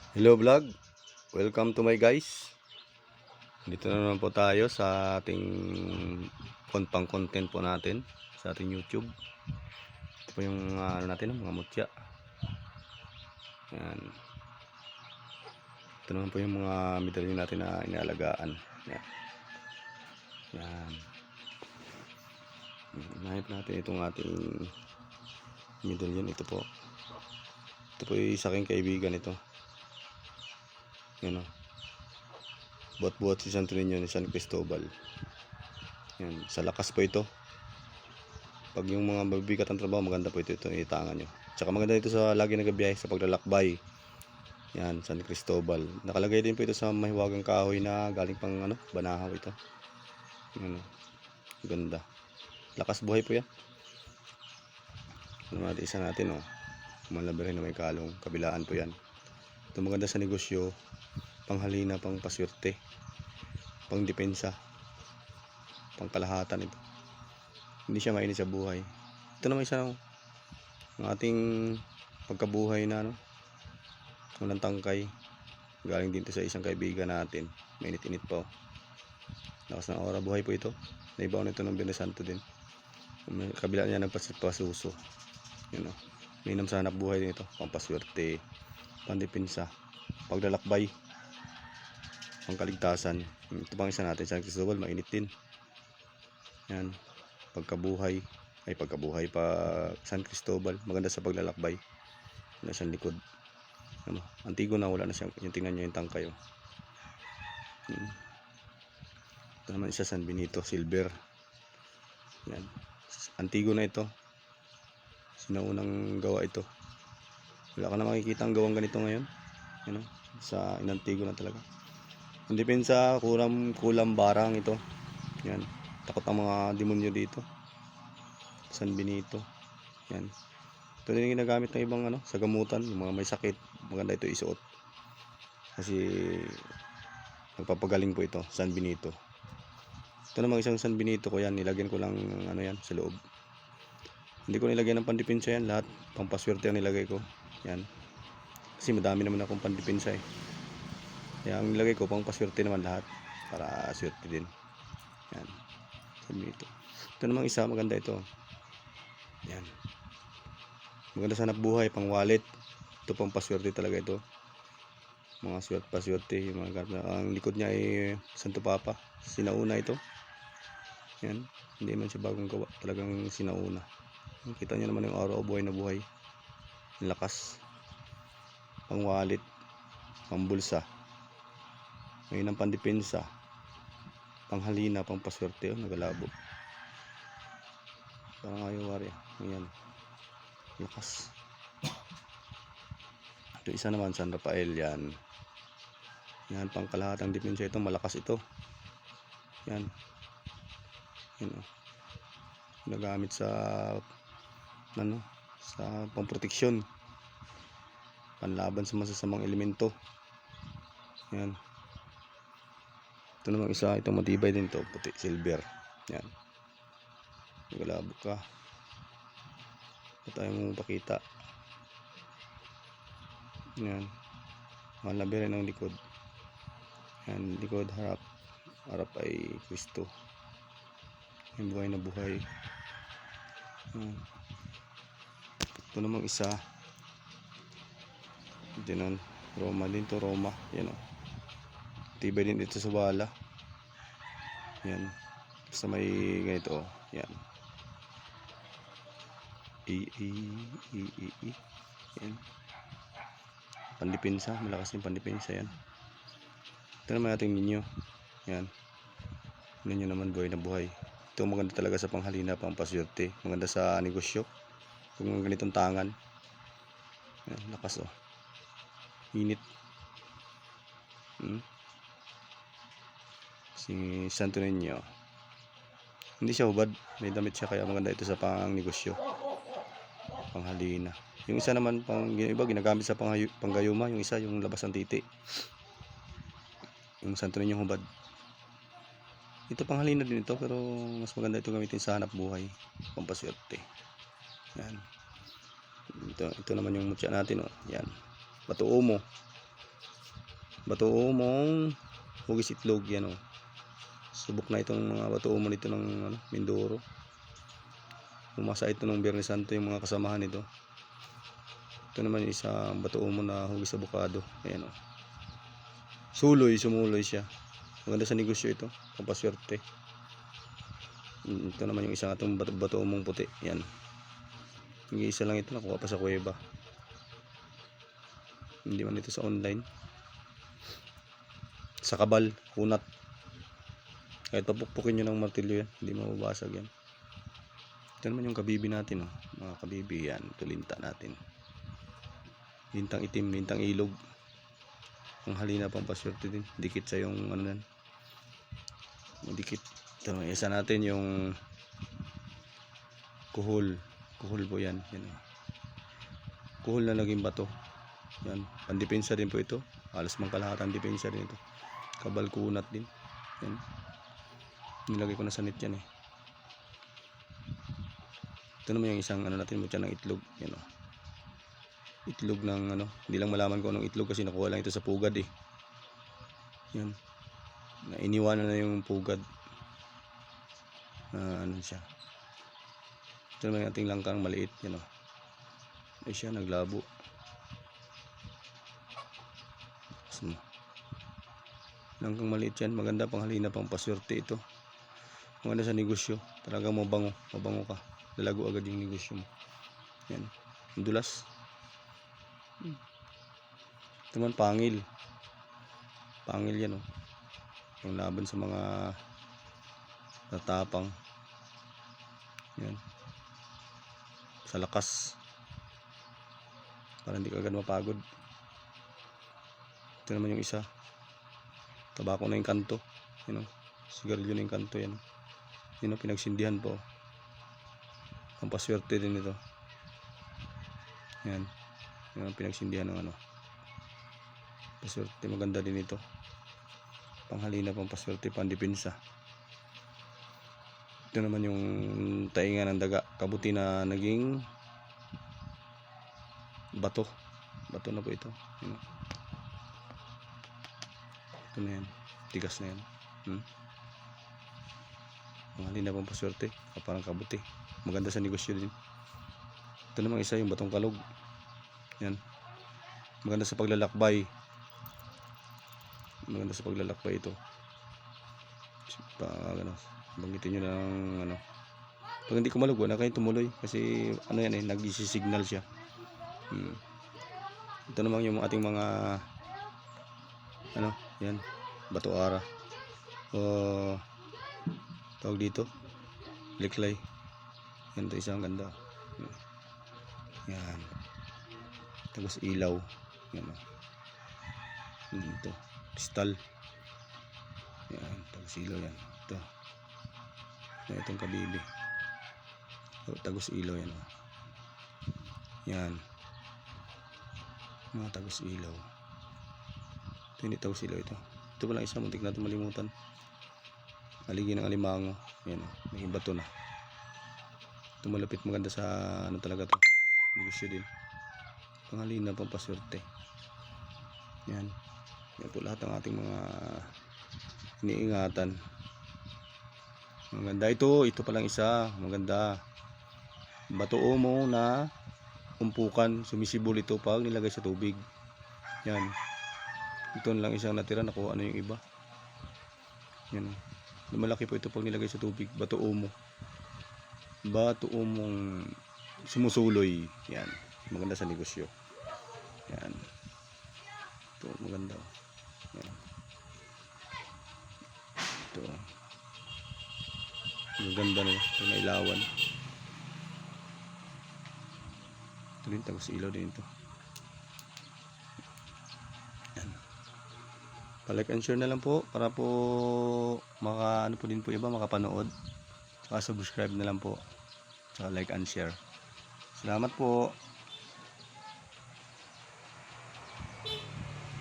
Hello vlog, welcome to my guys. Dito na naman po tayo sa ating pang content po natin sa ating YouTube. Ito po yung ano natin, mga mutya. Yan. Ito naman po yung mga medalyon natin na inaalagaan. Yan. Yan. Nahip natin itong ating medalyon. Ito po. Ito po yung sa aking kaibigan ito. Yan o. Buhat-buhat si Santo Niño ni San Cristobal. Yan. Sa lakas po ito. Pag yung mga mabibigat ang trabaho, maganda po ito itangan nyo. Tsaka maganda ito sa lagi nagbiyahe sa paglalakbay. Yan, San Cristobal. Nakalagay din po ito sa mahiwagang kahoy na galing pang Banahaw ito. Yan, ganda. Lakas buhay po yan. Ano natin isa natin Malabirin na may kalong. Kabilaan po yan. Ito maganda sa negosyo. Panghalina, pang paswerte. Pang depensa. Pang kalahatan ito. Hindi siya mainit sa buhay. Ito naman isa ng ating pagkabuhay na walang tangkay. Galing din ito sa isang kaibigan natin. Mainit-init pa. Lakas ng aura. Buhay po ito. Naibaw na ito ng Biyernes Santo din. Kabila niya nagpasuso. Yun may sa hanap buhay din ito. Pampaswerte. Pandipinsa. Paglalakbay. Pangkaligtasan. Ito pang isa natin. San Cristobal. Mainit din. Yan. Pagkabuhay pa San Cristobal, maganda sa paglalakbay. Wala siyang likod. Antigo na, wala na siyang, yung tingnan nyo yung tangkay. Ito naman isa San Benito, silver. Yan. Antigo na ito. Sinaunang gawa ito. Wala ka na makikita ang gawang ganito ngayon. Sa inantigo na talaga. Hindi pin sa kulam barang ito. Yan. Takot ang mga demonyo dito. San Benito. Yan. Ito din yung ginagamit ng ibang sa gamutan, yung mga may sakit. Maganda ito isuot. Kasi nagpapagaling po ito, San Benito. Ito namang isang San Benito ko yan, nilagyan ko lang yan sa loob. Hindi ko nilagyan ng pandipinsa yan, lahat pampaswerte ang nilagay ko. Yan. Kasi madami naman akong pandipinsa eh. Kaya ang nilagay ko pampaswerte naman lahat para swerte din. Yan. San Benito. Ito namang isa, maganda ito. Yan. Maganda sa hanap buhay, pang wallet. Ito pang paswerte talaga ito. Mga paswerte, yung mga ang likod niya ay Santo Papa. Sinauna ito. Yan. Hindi man siya bagong gawa, talagang sinauna. Kita niyo naman yung araw, buhay na buhay. Lakas. Pang wallet, pang bulsa. Ngayon ang pandepensa. Pang halina, pang paswerte, nagalabo. Parang ayaw wari. Ayan. Lakas. Ito isa naman San Rafael yan. Yan pang kalahatang depensa ito, malakas ito. Yan. Yan nagamit sa sa pamproteksyon. Panlaban sa masasamang elemento. Yan. Ito namang isa, ito matibay din to, puti, silver. Yan. Nagalabo ka. Ito tayong pakita. Yan. Malabi rin ang likod. Yan, likod, harap. Harap ay Kristo. Yan, buhay na buhay. Yan. Ito namang isa. Diyan, Roma din to, Roma. Yan tibay din dito sa bala. Yan. Basta may ganito. Yan. Yan. Pandipinsa, malakas yung pandipinsa yan. Ito naman ating ninyo. Yan. Ninyo naman buhay na buhay. Ito maganda talaga sa panghalina, pampaswerte. Maganda sa negosyo. Kung ganitong tangan. Yan, lakas Init. Si Santo Niño. Hindi siya hubad. May damit siya kaya maganda ito sa pang negosyo. Panghalina. Yung isa naman yung iba ginagamit sa panggayuma, yung isa yung labas ng titi. Yung Santo Niño hubad. Ito panghalina din ito pero mas maganda ito gamitin sa hanap buhay, pampaswerte. Yan. Ito naman yung mutya natin Yan. Batuomo. bato umong hugis itlog. Yan o. Subok na itong mga bato umo nito ng Mindoro. Umasa ito ng Biyernes Santo yung mga kasamahan nito. Ito naman yung isang bato umo na hugis abukado. Ayan o. Sumuloy siya. Maganda sa negosyo ito. Pampaswerte. Ito naman yung isang atong bato umong puti. Yan. Yung isa lang ito nakuha pa sa kuweba. Hindi man ito sa online. Sa kabal, kunat. Kahit papukpukin nyo ng martilyo yan, hindi mababasag yan. Ito naman yung kabibi natin, oh. Mga kabibi yan, ito linta natin. Lintang itim, lintang ilog. Ang halina pampaswerte din. Dikit sa yung ano nan. Dikit. Ito naman isa natin yung kuhol. Kuhol po yan. Yan, oh. Kuhol na naging bato. Yan, pandepensa din po ito. Alas mangkalahatan depensa din ito. Kabal kunat din. Yan. Nilagay ko na sa net yan eh. Ito naman yung isang natin mutya ng itlog. Yan o. Itlog ng hindi lang malaman ko anong itlog kasi nakuha lang ito sa pugad eh. Yan. Iniwanan na yung pugad. Siya. Ito naman yung ating langkang maliit. Yan o. Ay siya, naglabo. Langkang maliit yan. Maganda pang halina, pang paswerte ito. Maganda sa negosyo. Talagang mabango. Mabango ka. Lalago agad yung negosyo mo. Yan. Dulas. Ito man pangil. Pangil yan o. Yung laban sa mga tatapang. Yan. Sa lakas. Para hindi ka agad mapagod. Ito naman yung isa. Tabako na yung kanto. Yan o. Sigarilyo na yung kanto yan. Yan o, pinagsindihan po. Ang paswerte din ito. Yan. Yan ang pinagsindihan ng paswerte. Maganda din ito. Panghalina, pang paswerte, pandepensa. Ito naman yung tainga ng daga. Kabuti na naging bato. Bato na po ito. Yan o. Ito na yan. Tigas na yan. Panghalina, pang paswerte. Parang kabuti. Maganda sa negosyo din. Ito naman isa yung batong kalog. Yan. Maganda sa paglalakbay. Maganda sa paglalakbay ito. Banggitin nyo ng pag hindi kumalog, wala kayong tumuloy. Kasi yan eh, nag-i-signal siya. Ito naman yung ating mga yan, bato ara. Tawag dito, liklay. Yan, ito isang ganda. Yan. Tapos ilaw. Yan o. Ito. Kristal. Yan. Tapos ilaw yan. Ito. Yan, itong kabibi. Tagos ilaw yan o. Yan. Mga tagos ilaw. Ito hindi tagos ilaw ito. Ito palang isa, muntik natin malimutan. Haligi ng alimango. Yan o. May bato na. Ito malapit, maganda sa talaga to. Negosyo din. Panghalina, pampaswerte. Yan. Yan po lahat ng ating mga iniingatan. Maganda ito. Ito palang isa. Maganda. Bato umo na umpukan. Sumisibol ito pag nilagay sa tubig. Yan. Ito lang isang natira. Nakuha na yung iba. Yan. Lumalaki po ito pag nilagay sa tubig. Bato umo. Bato umong sumusuloy. Yan. Maganda sa negosyo. Yan. Ito maganda. Yan. Ito. Maganda na. Ito na ilawan. Ito din. Tagos ilaw din ito. Yan. Pa-like and share na lang po. Para po po din po iba makapanood. Saka subscribe na lang po. Saka like and share. Salamat po.